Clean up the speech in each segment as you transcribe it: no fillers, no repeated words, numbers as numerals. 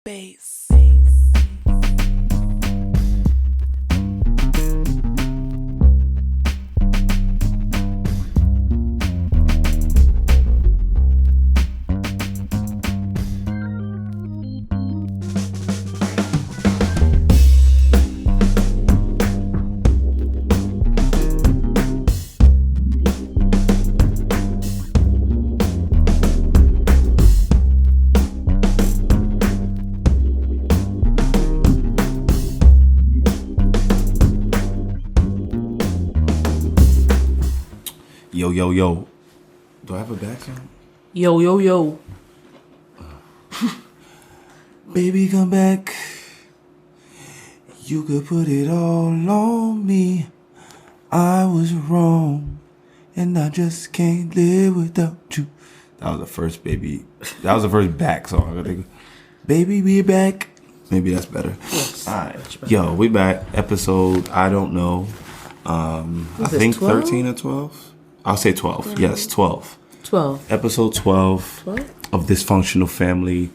bass. Yo, yo, yo. Do I have a back sound? Yo, yo, yo. Baby, come back. You could put it all on me. I was wrong, and I just can't live without you. That was the first back song. I think. Baby, we back. Maybe that's better. Yes, all right. Yo, we back. Episode, I don't know. I think 12? 13 or 12. I'll say 12. Mm-hmm. Yes, 12. 12. Episode 12 of Dysfunctional Family.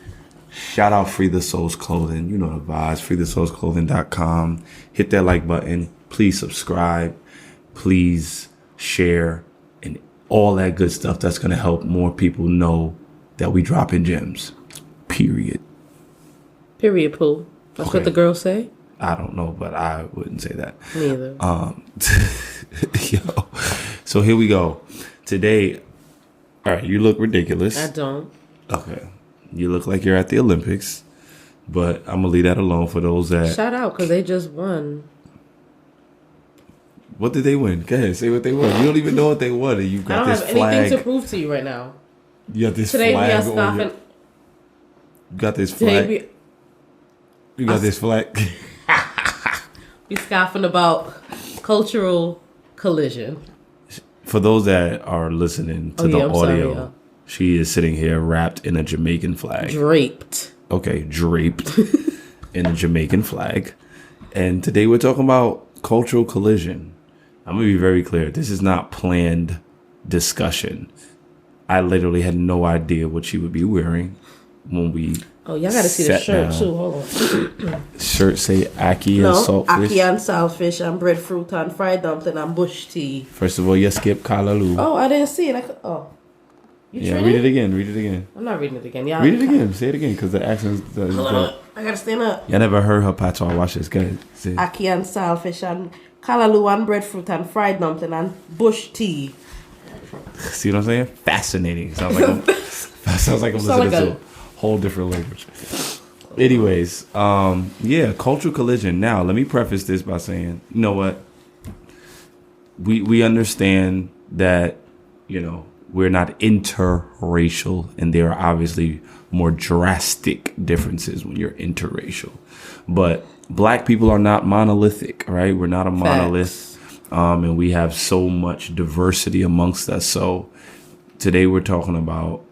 Shout out Free the Souls Clothing. You know the vibes. FreeTheSoulsClothing.com. Hit that like button. Please subscribe. Please share. And all that good stuff that's going to help more people know that we dropping gems. Period. Period, Pooh. That's okay. What the girls say? I don't know, but I wouldn't say that. Neither. Yo. So here we go. Today, all right, you look ridiculous. I don't. Okay. You look like you're at the Olympics, but I'm going to leave that alone for those that... Shout out, because they just won. What did they win? Go ahead, say what they won. You don't even know what they won, and you got this flag. I don't have anything to prove to you right now. You got this Today flag. Today we are Scoffin. You got this flag. You got this flag. We scoffing about cultural collision. For those that are listening to the audio, she is sitting here wrapped in a Jamaican flag. Draped. Okay, draped in a Jamaican flag. And today we're talking about cultural collision. I'm going to be very clear. This is not planned discussion. I literally had no idea what she would be wearing when we... Oh, y'all got to see the shirt, too. Hold on. Shirt say Aki and saltfish. Aki and saltfish and breadfruit and fried dumpling and bush tea. First of all, you skip Kalaloo. Oh, I didn't see it. Read it again. I'm not reading it again. Y'all read it again. Say it again, because the accent's... I got to stand up. I never heard her patois. Watch this. Go ahead. Say it. Aki and saltfish and Kalaloo and breadfruit and fried dumpling and bush tea. See what I'm saying? Fascinating. Sounds like I'm listening to whole different language. Anyways, cultural collision. Now, let me preface this by saying, you know what? We understand that, we're not interracial, and there are obviously more drastic differences when you're interracial. But black people are not monolithic, right? We're not a monolith, and we have so much diversity amongst us. So today we're talking about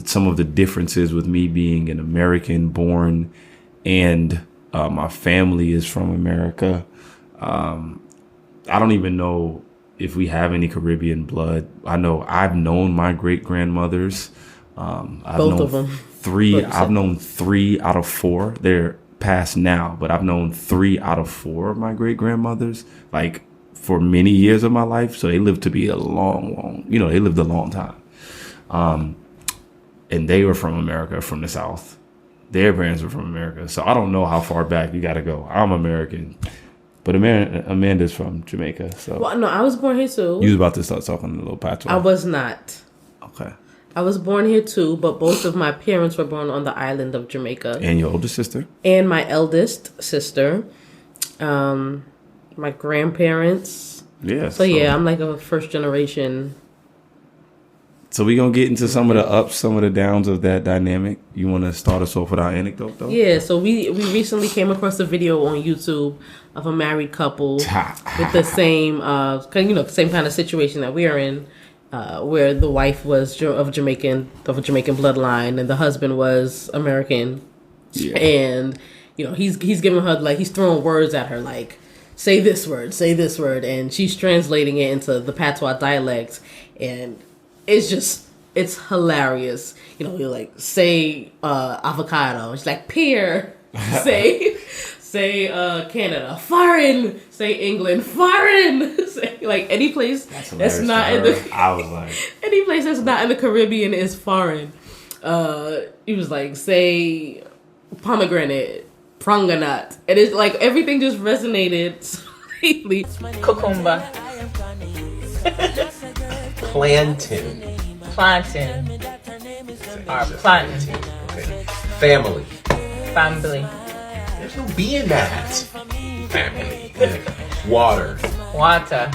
some of the differences with me being an American born and my family is from America. I don't even know if we have any Caribbean blood. I know I've known my great grandmothers. Both of them. I've known 3 out of 4. They're passed now, but I've known 3 out of 4 of my great grandmothers, like for many years of my life. So they lived to be a long, they lived a long time. And they were from America, from the South. Their parents were from America. So I don't know how far back you got to go. I'm American. But Amanda's from Jamaica. So. Well, no, I was born here too. You was about to start talking a little patois. I was not. Okay. I was born here too, but both of my parents were born on the island of Jamaica. And your older sister? And my eldest sister. My grandparents. Yeah. So yeah, I'm like a first generation. So we're going to get into some of the ups, some of the downs of that dynamic. You want to start us off with our anecdote, though? Yeah, so we recently came across a video on YouTube of a married couple with the same, same kind of situation that we are in, where the wife was of a Jamaican bloodline and the husband was American. Yeah. And, he's giving her, he's throwing words at her, like, say this word, and she's translating it into the patois dialect, and it's just it's hilarious. You know, you like say avocado. She's like pear. Say Canada, foreign. Say England, foreign. Say, like any place that's not in the. I was like, any place that's not in the Caribbean is foreign. He was like, say pomegranate, pranganut, and it's like everything just resonated slightly. Cucumber. Plantain. Or plantain. Okay. Family. Family. There's no B in that. Family. Water. Water.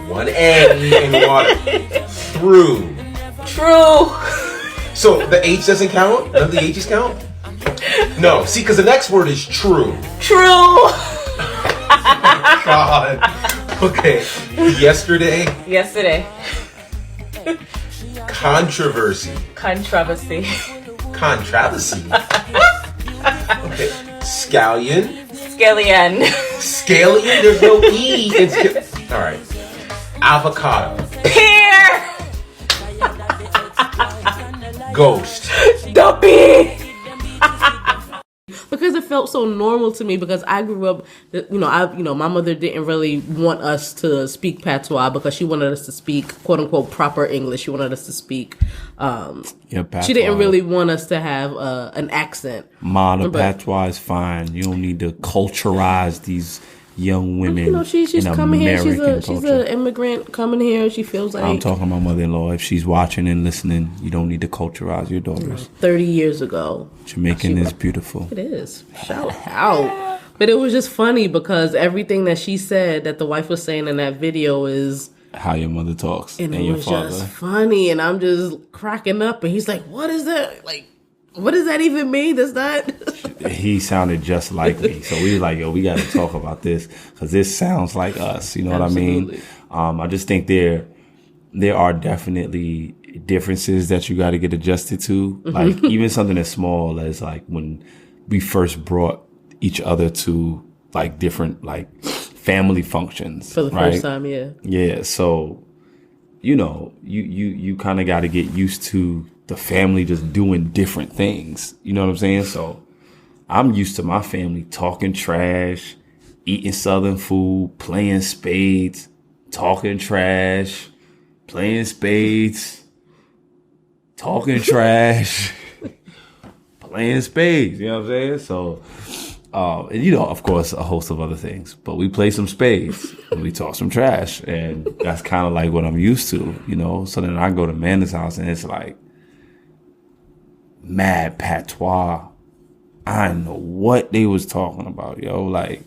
One A in water. Through. True. So the H doesn't count? None of the H's count? No. See, because the next word is true. True. God. Okay. Yesterday. Controversy. Controversy. Okay. Scallion. Scallion. There's no E. All right. Avocado. Pear. Ghost. Duppy. Because it felt so normal to me because I grew up, my mother didn't really want us to speak patois because she wanted us to speak quote unquote proper English. She wanted us to speak. She didn't really want us to have an accent. The patois is fine. You don't need to culturize these young women. She's coming here. She's an immigrant coming here. She feels like I'm talking to my mother-in-law. If she's watching and listening, you don't need to culturize your daughters. 30 years ago, Jamaican is beautiful. It is. Shout out. But it was just funny because everything that she said that the wife was saying in that video is how your mother talks and your was father. Just funny, and I'm just cracking up. And he's like, "What is that? Like, what does that even mean? That's not." He sounded just like me, so we were like, "Yo, we got to talk about this because this sounds like us." You know Absolutely. what I mean? I just think there are definitely differences that you got to get adjusted to. Like even something as small as like when we first brought each other to like different like family functions for the first time. Yeah. So you kind of got to get used to the family just doing different things. You know what I'm saying? So I'm used to my family talking trash, eating Southern food, playing spades, talking trash, playing spades, talking trash, playing spades. You know what I'm saying? So, and of course, a host of other things. But we play some spades and we talk some trash. And that's kind of like what I'm used to, So then I go to Amanda's house and it's like mad patois. I didn't know what they was talking about, yo. Like,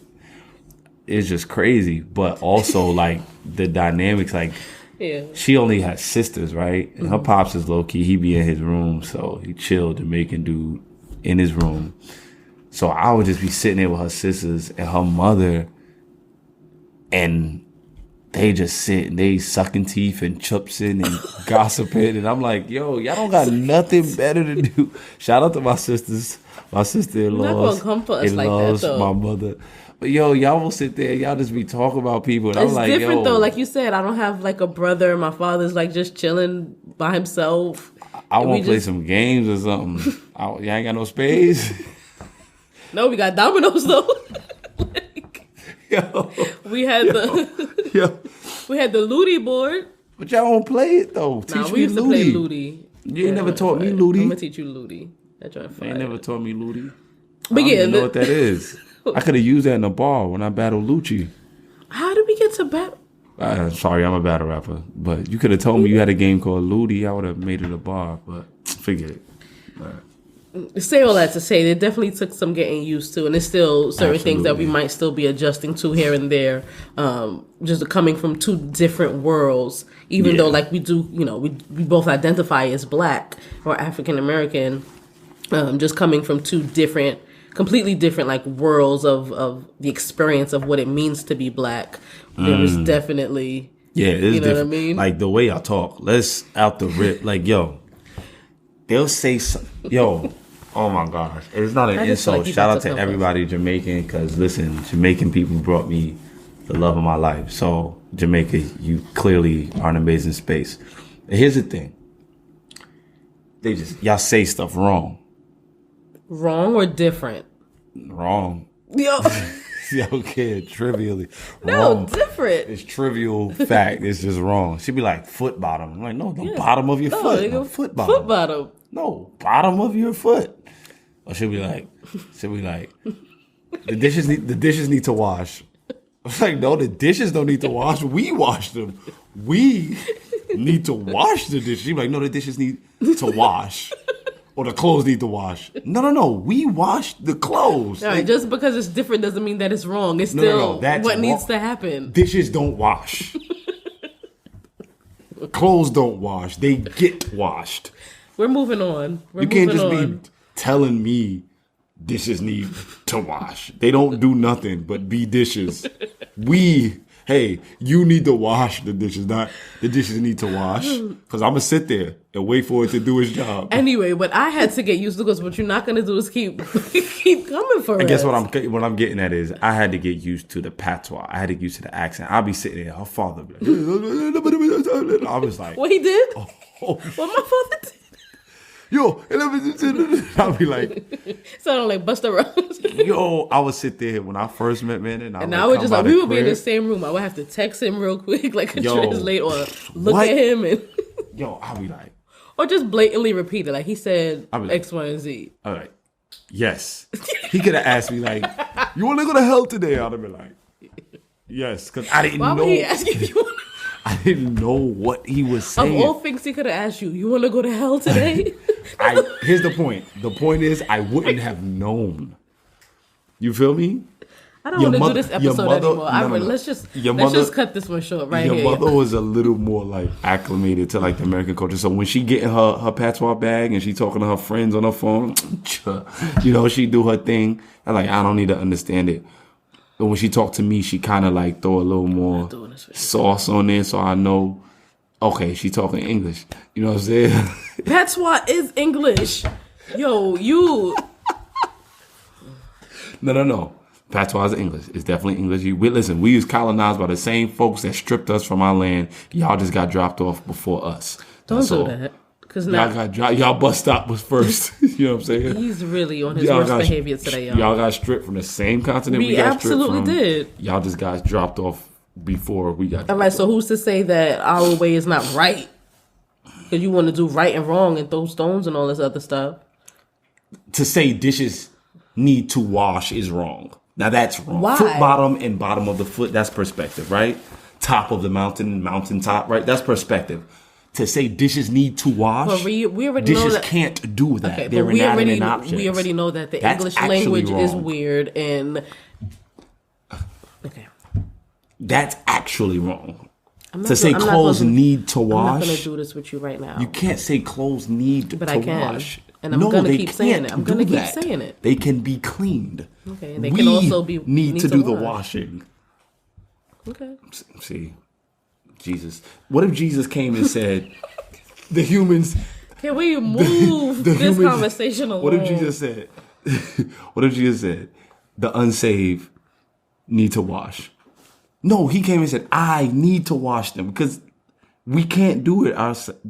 it's just crazy. But also, like, the dynamics, like, she only has sisters, right? And her pops is low-key. He be in his room, so he chilled, Jamaican dude, in his room. So I would just be sitting there with her sisters and her mother, and they just sit and they sucking teeth and chupsing and gossiping. And I'm like, yo, y'all don't got nothing better to do. Shout out to my sisters. My sister-in-law. You're not gonna come for us like that, though. My mother. But yo, y'all will sit there, y'all just be talking about people. And it's I'm like, different though. Like you said, I don't have like a brother. My father's like just chilling by himself. I want to play some games or something. Y'all ain't got no spades? No, we got dominoes though. Yo, we had we had the Ludi board. But y'all don't play it though. Teach me used to play Ludi. You ain't never taught me Ludi. I'm gonna teach you Ludi. You ain't never taught me Ludi. But I don't know what that is. I could have used that in a bar when I battled Lucci. How did we get to battle? Sorry, I'm a battle rapper. But you could have told me you had a game called Ludi. I would have made it a bar, but forget it. Say all that to say, it definitely took some getting used to, and there's still certain things that we might still be adjusting to here and there, just coming from two different worlds, even though like we do, we both identify as Black or African American, just coming from two different, completely different like worlds of the experience of what it means to be Black. There was definitely, it is you know different. what I mean? Like the way I talk, let's out the rip, like they'll say, oh my gosh. It's not an insult. Like shout out to everybody Jamaican, because listen, Jamaican people brought me the love of my life. So Jamaica, you clearly are an amazing space. Here's the thing. Y'all say stuff wrong. Wrong or different? Wrong. Yo. Okay, trivially. No, wrong. different. It's trivial fact. It's just wrong. She'd be like, foot bottom. I'm like, no, the bottom of your foot. No, foot bottom. Foot bottom. No, bottom of your foot. Or she'll be like, the dishes need to wash. I was like, no, the dishes don't need to wash. We wash them. We need to wash the dishes. She'd be like, no, the dishes need to wash. Or the clothes need to wash. No. We wash the clothes. All right, just because it's different doesn't mean that it's wrong. It's still what needs to happen. Dishes don't wash. Clothes don't wash. They get washed. We're moving on. You can't just be telling me dishes need to wash. They don't do nothing but be dishes. You need to wash the dishes, not the dishes need to wash. Because I'm going to sit there and wait for it to do its job. Anyway, but I had to get used to because what you're not going to do is keep coming for us. I guess what I'm getting at is I had to get used to the patois. I had to get used to the accent. I'll be sitting there, her father be like, I was like. What he did? What my father did? Yo, I'll be like, sounded like Busta Rhymes. Yo, I would sit there when I first met Manny, and I would just like we would be in the same room. I would have to text him real quick, like a translate, or look at him and I'll be like, or just blatantly repeat it, like he said X, Y, and Z. All right, yes, he could have asked me like, you want to go to hell today? I'd have been like, yes, because I didn't know. Why would he ask if you want? I didn't know what he was saying. Of all things he could have asked you want to go to hell today? Here's the point. The point is I wouldn't have known. You feel me? I don't want to do this episode anymore. Let's just cut this one short right here. Your mother was a little more like acclimated to like the American culture. So when she get in her patois bag and she talking to her friends on her phone, she do her thing. I'm like, I don't need to understand it. But when she talked to me, she kind of like throw a little more sauce on there, so I know, okay, she talking English. You know what I'm saying? Patois is English. Yo, you. No. Patois is English. It's definitely English. Listen, we was colonized by the same folks that stripped us from our land. Y'all just got dropped off before us. Don't do that. Cause y'all bus stop was first. You know what I'm saying? He's really on his worst behavior today, y'all. Y'all got stripped from the same continent we got stripped from. We absolutely did. Y'all just got dropped off before we got dropped All right, so who's to say that our way is not right? Because you want to do right and wrong and throw stones and all this other stuff. To say dishes need to wash is wrong. Now that's wrong. Why? Foot bottom and bottom of the foot, that's perspective, right? Top of the mountain, mountaintop, right? That's perspective. To say dishes need to wash, well, we already dishes know that, can't do that. Okay, They're inanimate objects. We already know that the English language is weird and... Okay. That's actually wrong. To say clothes need to wash... I'm not going to do this with you right now. You can't say clothes need to wash. And I'm going to keep saying it. I'm going to keep saying it. They can be cleaned. Okay, and they can also be... need to do the washing. Okay. See... Jesus. What if Jesus came and said, the humans... Can we move this conversation along? What if Jesus said, the unsaved need to wash? No, he came and said, I need to wash them because we can't do it ourselves.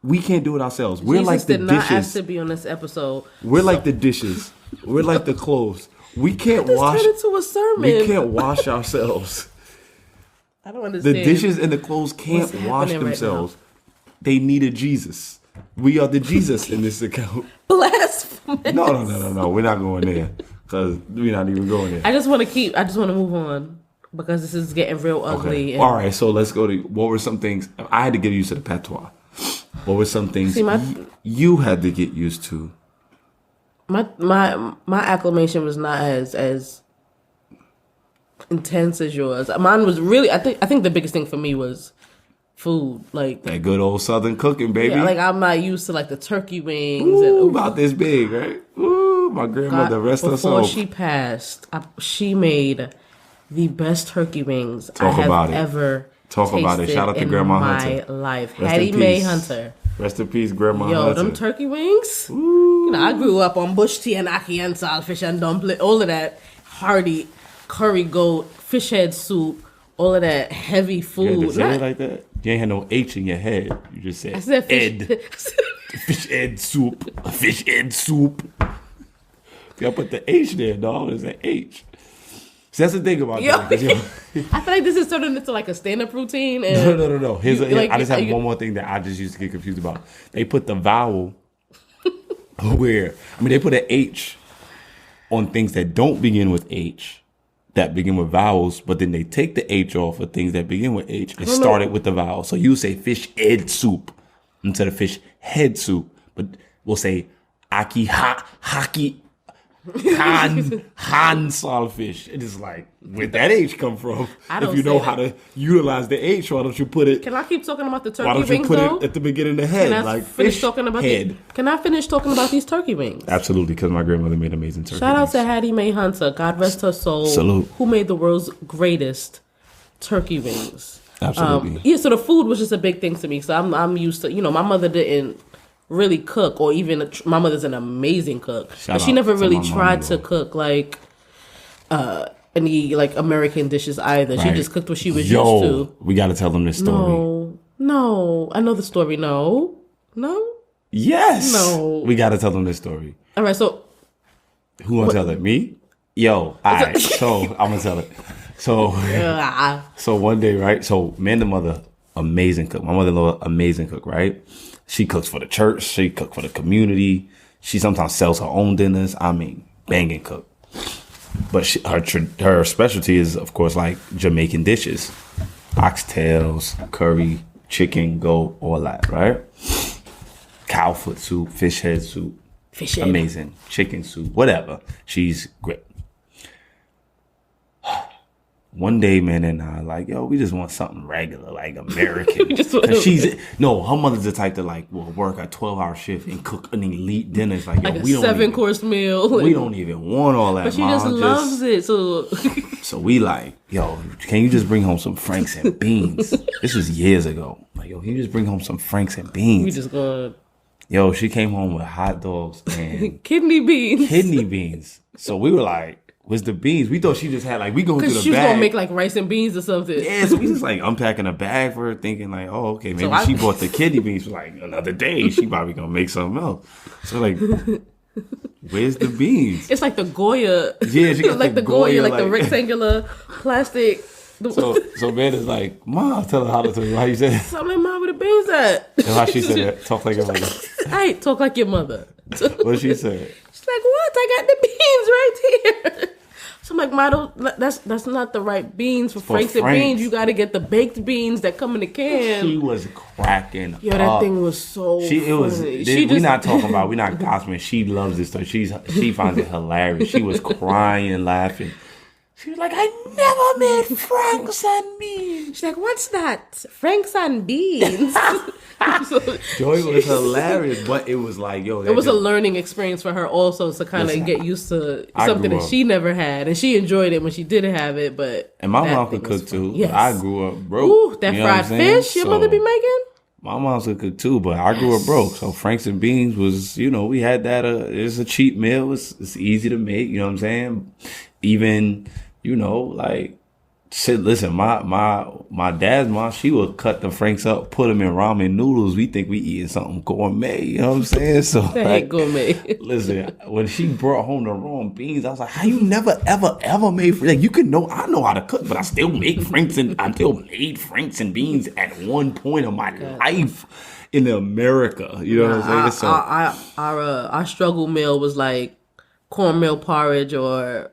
We can't do it ourselves. We're Jesus like the did dishes. Not ask to be on this episode. We're like the dishes. We're like the clothes. We can't wash. This turned into a sermon. We can't wash ourselves. I don't understand. The dishes and the clothes can't wash themselves. Right, they need a Jesus. We are the Jesus in this account. Blasphemous. No. We're not going there because we're not even going there. I just want to move on because this is getting real ugly. Okay. All right, so let's go to what were some things I had to get used to the patois. What were some things you had to get used to? My acclimation was not as intense as yours. Mine was really. I think the biggest thing for me was food, like that good old Southern cooking, baby. Yeah, like I'm not used to like the turkey wings and about this big, right? Ooh, my grandmother, rest her soul. Before she passed, she made the best turkey wings I have ever. Talk about it. Shout out to Grandma Hunter. My life, Hattie Mae Hunter. Rest in peace, Grandma Hunter. Yo, them turkey wings. Ooh. You know, I grew up on bush tea and ackee and saltfish and dumpling, all of that hearty curry goat, fish head soup all of that heavy You food. had to say it like that? You ain't had no H in your head. You just said, I said fish. Ed. Fish Ed soup. Fish Ed soup. See, I put the H there, dog. It's an H. See, that's the thing about that. I feel like this is turning into like a stand-up routine. And No. I just have one more thing that I just used to get confused about. They put the vowel where, they put an H on things that don't begin with H, that begin with vowels, but then they take the H off of things that begin with H and start it with the vowel. So you say fish head soup instead of fish head soup, but we'll say aki haki han saltfish. It is like, where'd that H come from? If you know how to utilize the H, why don't you put it? Can I keep talking about the turkey wings? Why don't you put it at the beginning of the head? Can I finish talking about head? Can I finish talking about these turkey wings? Absolutely, because my grandmother made amazing turkey Shout wings. out to Hattie Mae Hunter, God rest her soul. Salute. Who made the world's greatest turkey wings? Absolutely. So the food was just a big thing to me. So I'm used to, my mother didn't really cook, or even my mother's an amazing cook, but she never really tried to cook like any like American dishes either. Right. She just cooked what she was used to. We got to tell them this story. No, I know the story. No. Yes. No. We got to tell them this story. All right. So who wants to tell it? Me? All right. So I'm gonna tell it. So one day, right? So Amanda mother, amazing cook. My mother-in-law, amazing cook, right? She cooks for the church. She cooks for the community. She sometimes sells her own dinners. Banging cook. But her specialty is, of course, like Jamaican dishes. Oxtails, curry, chicken, goat, all that, right? Cow foot soup, fish head soup. Amazing. Chicken soup, whatever. She's great. One day, man, and I like, we just want something regular, like American. Her mother's the type to will work a 12-hour shift and cook an elite dinner. It's like a 7-course meal. We don't even want all that. But she just loves it. So we like, can you just bring home some Franks and beans? This was years ago. Like, can you just bring home some Franks and beans? We just gonna. She came home with hot dogs and kidney beans. So we were like, where's the beans? We thought she just had we going through the bag. Because she was going to make rice and beans or something. Yeah, so we just unpacking a bag for her thinking okay, maybe she bought the kidney beans for another day. She probably going to make something else. So where's the beans? It's like the Goya. Yeah, she got the Goya, the rectangular plastic. So man is like, Mom, tell her how you said it. So I'm like, Mom, where the beans at? And how she said it? Talk like your mother. Hey, talk like your mother. What she said? She's like, what? I got the beans right here. So I'm like, Ma, that's not the right beans for Franks and beans. You got to get the baked beans that come in the can. She was cracking Yo, that thing was so funny. We're not gossiping. She loves this stuff. She finds it hilarious. She was crying, laughing. She was like, I never made Franks and beans. She's like, what's that? Franks and beans. Joy was hilarious, but it was it was a learning experience for her also to kind of get used to something that she never had, and she enjoyed it when she did have it. But my mom could cook too. Yes. I grew up broke. Ooh, that fried fish your mother be making. My mom's could cook too, but I grew up broke. So Franks and beans was, we had that. It's a cheap meal. It's easy to make. You know what I'm saying? Even, shit, listen, my dad's mom, she would cut the Franks up, put them in ramen noodles. We think we eating something gourmet. You know what I'm saying? So that ain't gourmet. Listen, when she brought home the raw beans, I was like, how you never, ever made, I know how to cook, but I still made Franks and beans at one point of my life in America. You know what I'm saying? Our struggle meal was cornmeal porridge or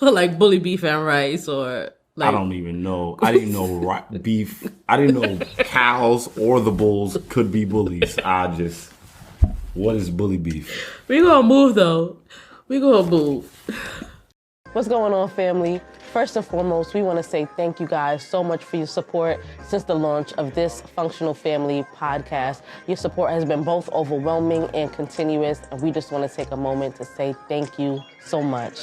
bully beef and rice or I don't even know. I didn't know beef. I didn't know cows or the bulls could be bullies. What is bully beef? We gonna move though. We gonna move. What's going on, family? First and foremost, we want to say thank you guys so much for your support since the launch of this Functional Family podcast. Your support has been both overwhelming and continuous, and we just want to take a moment to say thank you so much.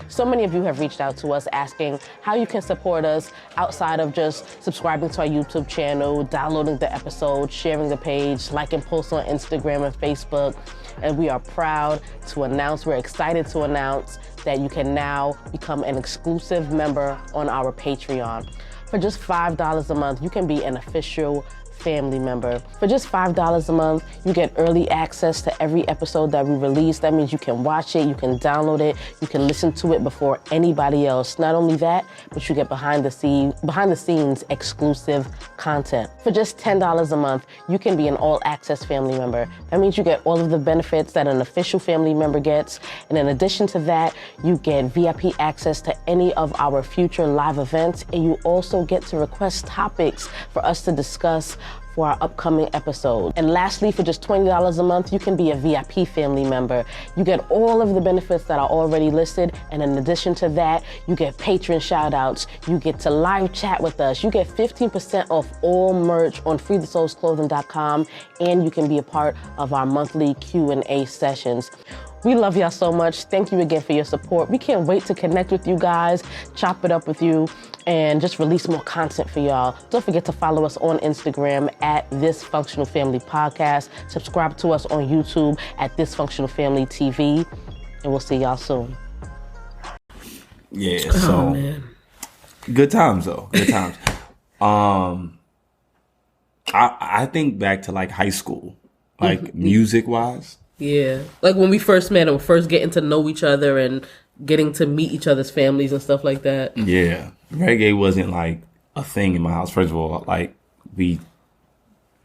So many of you have reached out to us asking how you can support us outside of just subscribing to our YouTube channel, downloading the episode, sharing the page, liking posts on Instagram and Facebook. And we are proud to announce, we're excited to announce that you can now become an exclusive member on our Patreon. For just $5 a month, you can be an official family member. For just $5 a month, you get early access to every episode that we release. That means you can watch it, you can download it, you can listen to it before anybody else. Not only that, but you get behind the scenes exclusive content. For just $10 a month, you can be an all access family member. That means you get all of the benefits that an official family member gets. And in addition to that, you get VIP access to any of our future live events. And you also get to request topics for us to discuss for our upcoming episode. And lastly, for just $20 a month, you can be a VIP family member. You get all of the benefits that are already listed, and in addition to that, you get patron shoutouts, you get to live chat with us, you get 15% off all merch on freethesoulsclothing.com, and you can be a part of our monthly Q&A sessions. We love y'all so much. Thank you again for your support. We can't wait to connect with you guys, chop it up with you, and just release more content for y'all. Don't forget to follow us on Instagram at This Functional Family Podcast. Subscribe to us on YouTube at thisfunctionalfamtv, and we'll see y'all soon. Yeah, so man. Good times though. Good times. I think back to like high school, like music wise. Yeah, like when we first met and first getting to know each other and getting to meet each other's families and stuff like that. Yeah, reggae wasn't like a thing in my house. First of all, like we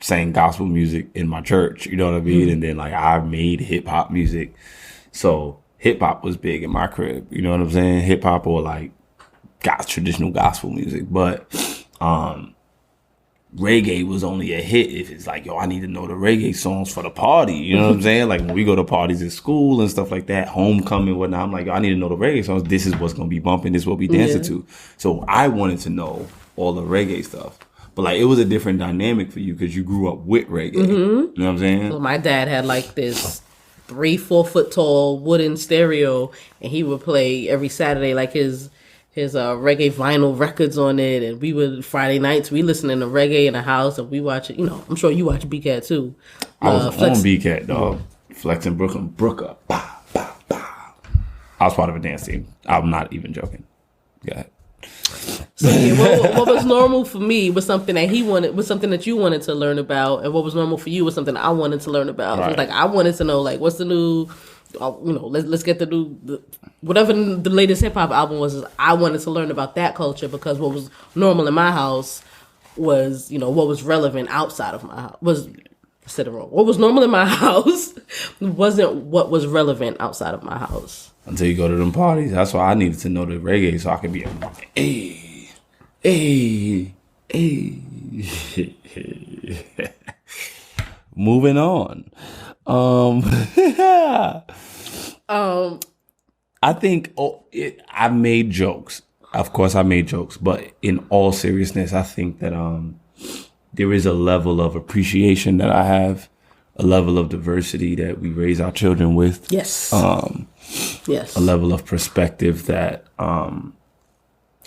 sang gospel music in my church, you know what I mean? And then like I made hip hop music, so hip hop was big in my crib. You know what I'm saying? Hip hop or like traditional gospel music, but reggae was only a hit if it's like, yo, I need to know the reggae songs for the party. You know what I'm saying? Like when we go to parties at school and stuff like that, homecoming, whatnot, I'm like, yo, I need to know the reggae songs. This is what's going to be bumping. This is what we dancing to. So I wanted to know all the reggae stuff. But like, it was a different dynamic for you because you grew up with reggae. You know what I'm saying? Well, my dad had like this 3-4 foot tall wooden stereo, and he would play every Saturday like his reggae vinyl records on it, and we would Friday nights we listening to reggae in the house, and we watch it. You know, I'm sure you watch B-Cat too. I was on B-Cat, dog. Flexing Brooklyn, Brooker, bah, bah, bah. I was part of a dance team. I'm not even joking. Go ahead. So yeah, what was normal for me was something that he wanted, was something that you wanted to learn about, and what was normal for you was something I wanted to learn about. Right. So it was like I wanted to know like what's the new. You know, let's get whatever the latest hip hop album was. I wanted to learn about that culture because what was normal in my house was, you know, what was relevant outside of my house what was normal in my house wasn't what was relevant outside of my house. Until you go to them parties, that's why I needed to know the reggae so I could be Moving on. I think I made jokes. Of course, I made jokes, but in all seriousness, I think that there is a level of appreciation that I have, a level of diversity that we raise our children with. Yes. Yes. A level of perspective that I'm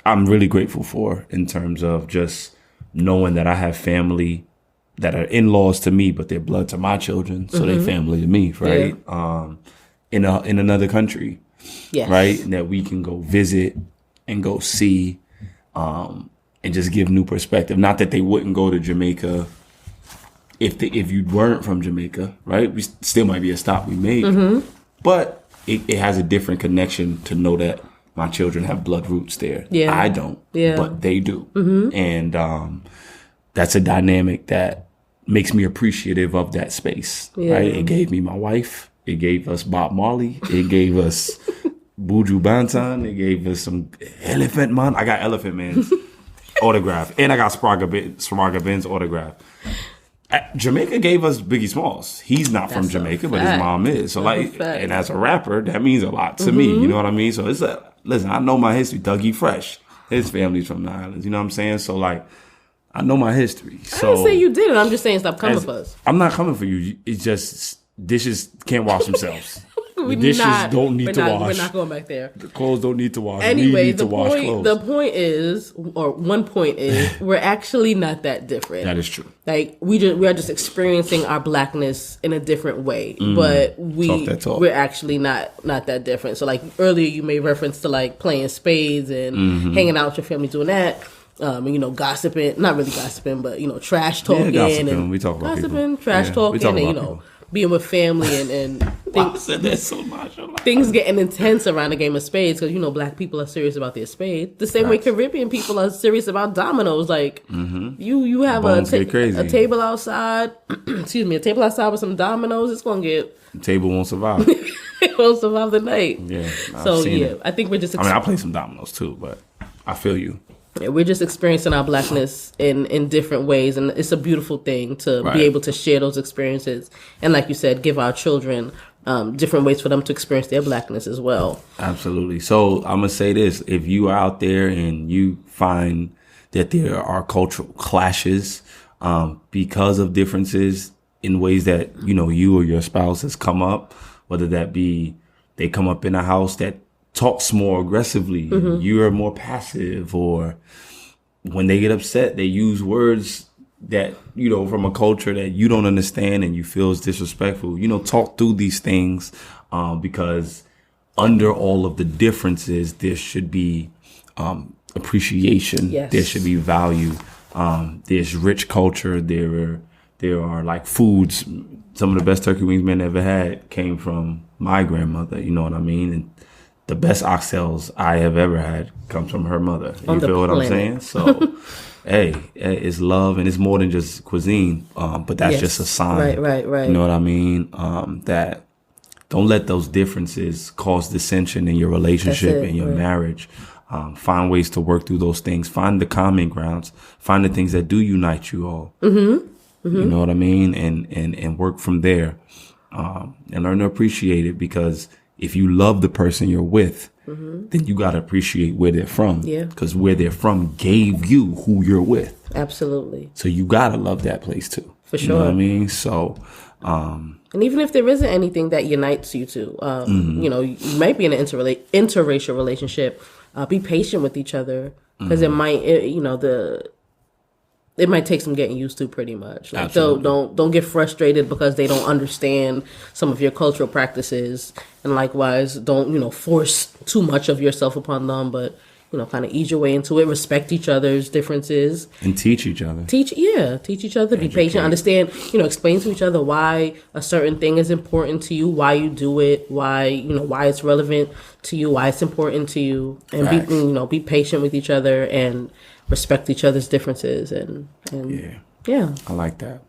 really grateful for in terms of just knowing that I have family that are in-laws to me, but they're blood to my children, so they family to me, right? Yeah. In another country, yes. Right? And that we can go visit and go see, and just give new perspective. Not that they wouldn't go to Jamaica if you weren't from Jamaica, right? We still might be a stop we made, but it has a different connection to know that my children have blood roots there. Yeah. I don't, but they do, and that's a dynamic that makes me appreciative of that space, right? It gave me my wife. It gave us Bob Marley. It gave us Buju Banton. It gave us some Elephant Man. I got Elephant Man's autograph. And I got Spraga Ben's autograph. Jamaica gave us Biggie Smalls. He's not from Jamaica, but his mom is. So and as a rapper, that means a lot to me. You know what I mean? So listen, I know my history. Dougie Fresh, his family's from the islands. You know what I'm saying? So like, I know my history. So, I didn't say you didn't. I'm just saying stop coming for us. I'm not coming for you. It's just dishes can't wash themselves. The dishes don't need to wash. We're not going back there. The clothes don't need to wash. Anyway, the point is, we're actually not that different. That is true. Like we are just experiencing our blackness in a different way, but we're actually not that different. So like earlier, you made reference to like playing spades and hanging out with your family doing that. Gossiping, not really gossiping, but trash talking. Yeah, gossiping. We talk about gossiping, people. trash talking, talk and about being with family and I said that so much. Things getting intense around a game of spades because black people are serious about their spades. The same way Caribbean people are serious about dominoes. Like you have a table outside. Excuse me, a table outside with some dominoes. It's gonna get. The table won't survive. It won't survive the night. Yeah. I think we're just. I play some dominoes too, but I feel you. We're just experiencing our blackness in different ways, and it's a beautiful thing to be able to share those experiences, and like you said, give our children different ways for them to experience their blackness as well. Absolutely. So I'm gonna say this: if you are out there and you find that there are cultural clashes because of differences in ways that you or your spouse has come up, whether that be they come up in a house that talks more aggressively, you're more passive, or when they get upset, they use words that, from a culture that you don't understand and you feel is disrespectful. Talk through these things because under all of the differences, there should be appreciation. Yes. There should be value. There's rich culture. There are like foods. Some of the best turkey wings men ever had came from my grandmother. You know what I mean? And the best oxtails I have ever had comes from her mother. You feel what I'm saying? So, hey, it's love, and it's more than just cuisine. But that's just a sign. Right. You know what I mean? That don't let those differences cause dissension in your relationship and your marriage. Find ways to work through those things. Find the common grounds. Find the things that do unite you all. You know what I mean? And work from there. And learn to appreciate it, because if you love the person you're with, then you got to appreciate where they're from. Yeah. Because where they're from gave you who you're with. Absolutely. So you got to love that place too. For sure. You know what I mean? So, and even if there isn't anything that unites you two, you might be in an interracial relationship, be patient with each other, because it might take some getting used to, pretty much. Like, don't get frustrated because they don't understand some of your cultural practices, and likewise, don't force too much of yourself upon them. But kind of ease your way into it. Respect each other's differences and teach each other. Teach each other. Be patient. Understand. Explain to each other why a certain thing is important to you, why you do it, why why it's relevant to you, why it's important to you, and be patient with each other and respect each other's differences, and yeah. I like that.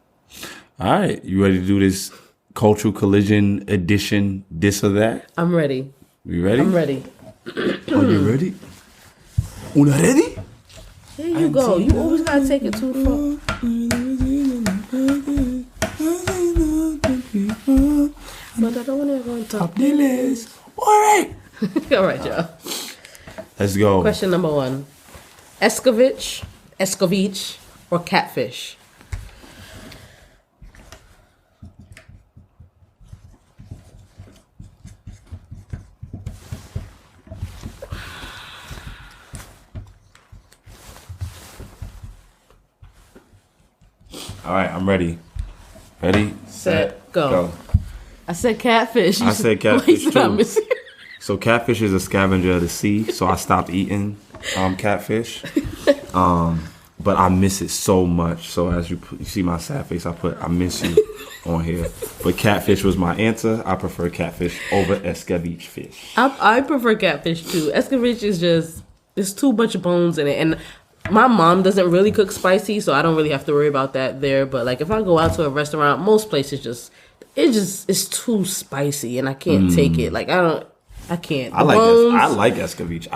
All right, you ready to do this cultural collision edition, this or that? I'm ready. You ready? I'm ready. Are you ready? Una ready? There you go. You always gotta take it too far. But I don't want to go on top. The list. All right. All right, y'all. Let's go. Question number 1. Escovitch, or catfish? All right, I'm ready. Ready, set, go. I said catfish. I said catfish too. So catfish is a scavenger of the sea, so I stopped eating catfish. But I miss it so much. So as you see my sad face, I miss you on here. But catfish was my answer. I prefer catfish over escovitch fish. I prefer catfish too. Escovitch is there's too much bones in it, and my mom doesn't really cook spicy, so I don't really have to worry about that there. But like if I go out to a restaurant, most places it's too spicy, and I can't take it. Like I can't. I like escovitch.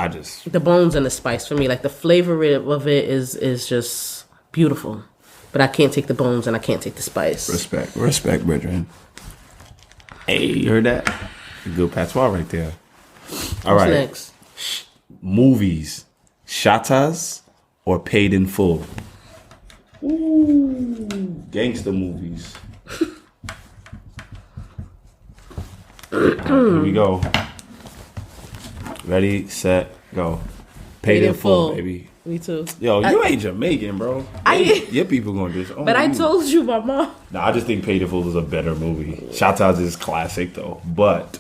The bones and the spice for me, like the flavor of it is just beautiful, but I can't take the bones and I can't take the spice. Respect, brethren. Hey, you heard that? Good patois right there. All right. What's next? Movies, shoutouts or paid in full? Ooh, gangster movies. Here we go. Ready, set, go. Paid in full, baby. Me too. Yo, you ain't Jamaican, bro. Your people gonna do this. But I told you, my mom. Nah, I just think Paid in Full is a better movie. Shoutouts is classic though, but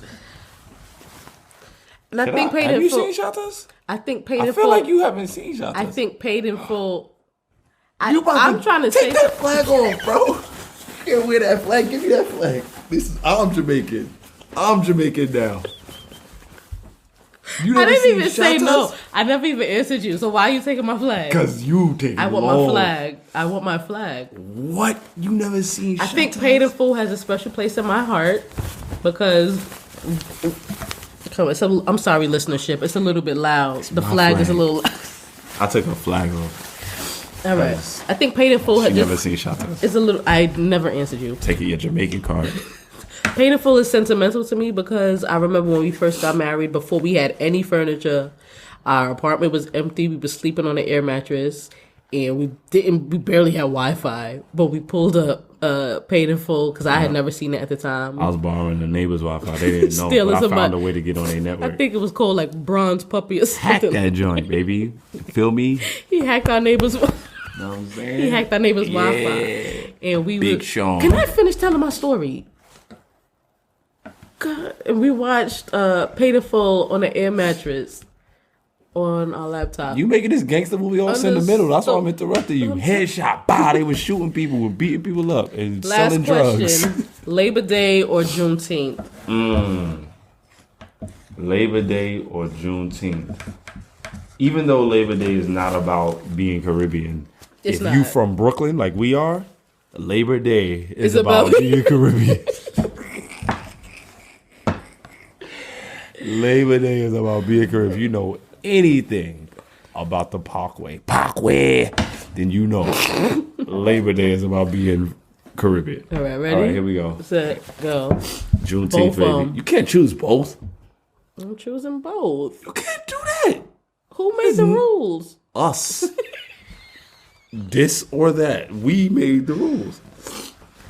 And I think paid have in you full. seen shoutouts? I think paid I in feel full. like you haven't seen shoutouts. I think paid in full. I'm trying to take say that flag off, bro. You can't wear that flag. Give me that flag. I'm Jamaican. I'm Jamaican now. You I never didn't seen even say shoutouts? no. I never even answered you. So why are you taking my flag? Cause you take. I want my flag. I want my flag. What? You never seen? I think shoutouts? paid in full has a special place in my heart because. I'm sorry, listenership. It's a little bit loud. The flag is a little. I took her flag off. All right. I think paid in full She has never seen shoutouts. It's a little. I never answered you. Take your Jamaican card. Paid in full is sentimental to me because I remember when we first got married, before we had any furniture, our apartment was empty. We were sleeping on an air mattress, and we barely had Wi-Fi, but we pulled up paid in full because I had never seen it at the time. I was borrowing the neighbor's Wi-Fi. They didn't know, Stealing but I found somebody- a way to get on their network. I think it was called like Bronze Puppy or Hack something. that joint, baby. Feel me? He hacked our neighbor's. Know what I'm saying? He hacked our neighbor's Yeah. Wi-Fi, and we Big were, Sean. Can I finish telling my story? God, and we watched Paid in Full on an air mattress on our laptop. You making this gangster movie all sentimental. That's why I'm interrupting you. Headshot, bah, they was shooting people, were beating people up, and Last selling question: drugs. Labor Day or Juneteenth? Labor Day or Juneteenth? Even though Labor Day is not about being Caribbean, It's if not. you from Brooklyn like we are, Labor Day is It's about about- being Caribbean. Labor Day is about being Caribbean. If you know anything about the Parkway, then you know Labor Day is about being Caribbean. All right, ready? All right, here we go. Set, go. Juneteenth, Both of baby. 'em. You can't choose both. I'm choosing both. You can't do that. Who made the rules? Us. This or that. We made the rules.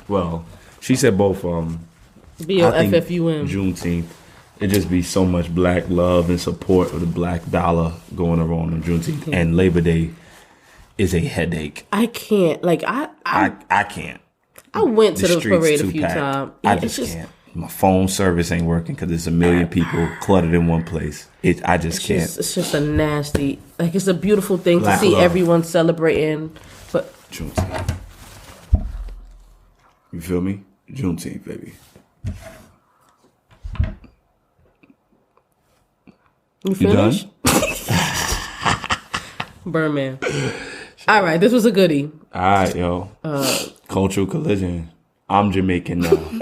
Well, she said both. I think BOFFUM. Juneteenth. It just be so much black love and support of the black dollar going around on Juneteenth. And Labor Day is a headache. I can't. Like I can't. I went to the streets parade a too few packed. times. I It's just can't. My phone service ain't working because there's a million people cluttered in one place. I just can't. It's just a nasty. Like it's a beautiful thing Black to see love. everyone celebrating, but Juneteenth. You feel me? Juneteenth, baby. you You done? finished? Birdman. All right, this was a goodie. All right, yo. Cultural collision. I'm Jamaican now.